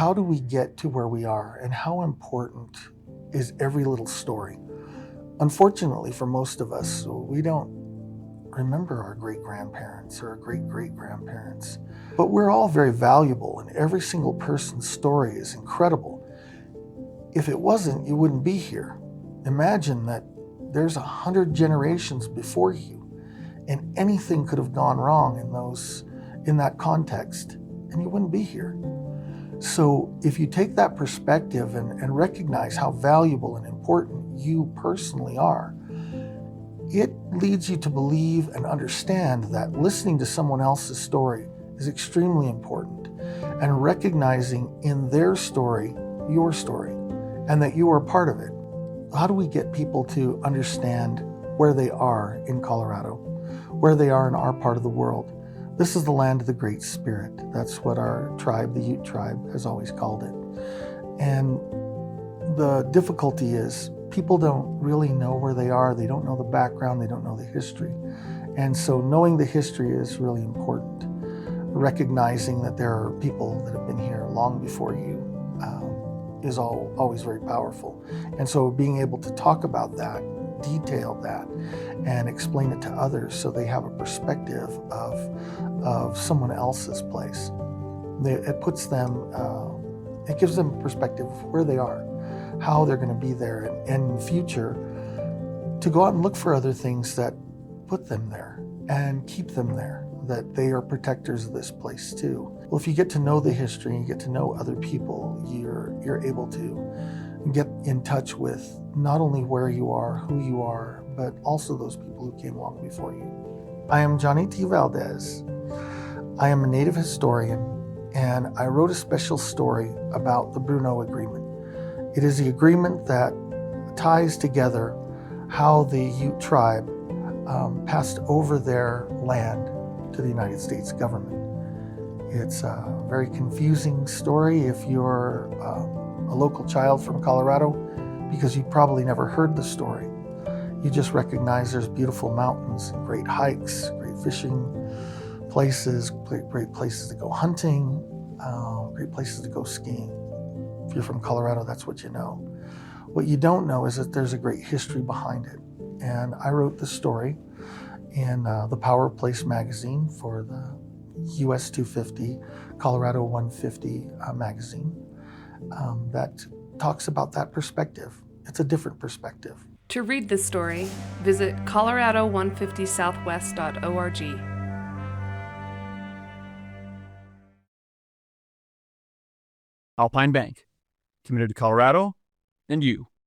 how do we get to where we are, and how important is every little story? Unfortunately, for most of us, we don't remember our great-grandparents or our great-great-grandparents, but we're all very valuable, and every single person's story is incredible. If it wasn't, you wouldn't be here. Imagine that there's 100 generations before you, and anything could have gone wrong in that context, and you wouldn't be here. So if you take that perspective and recognize how valuable and important you personally are, it leads you to believe and understand that listening to someone else's story is extremely important, and recognizing in their story, your story, and that you are a part of it. How do we get people to understand where they are in Colorado, where they are in our part of the world? This is the land of the Great Spirit. That's what our tribe, the Ute Tribe, has always called it. And the difficulty is people don't really know where they are. They don't know the background. They don't know the history. And so knowing the history is really important. Recognizing that there are people that have been here long before you is always very powerful. And so being able to talk about that, detail that, and explain it to others so they have a perspective of someone else's place. It puts them, it gives them a perspective of where they are, how they're going to be there, and in the future to go out and look for other things that put them there and keep them there, that they are protectors of this place too. Well, if you get to know the history and you get to know other people, you're able to get in touch with not only where you are, who you are, but also those people who came along before you. I am Johnny Valdez. I am a Native historian, and I wrote a special story about the Bruneau Agreement. It is the agreement that ties together how the Ute Tribe passed over their land to the United States government. It's a very confusing story if you're a local child from Colorado, because you probably never heard the story. You just recognize there's beautiful mountains, great hikes, great fishing places, great places to go hunting, great places to go skiing. If you're from Colorado, that's what you know. What you don't know is that there's a great history behind it. And I wrote the story in the Power of Place magazine for the US 250, Colorado 150 magazine that talks about that perspective. It's a different perspective. To read this story, visit colorado150southwest.org. Alpine Bank, committed to Colorado and you.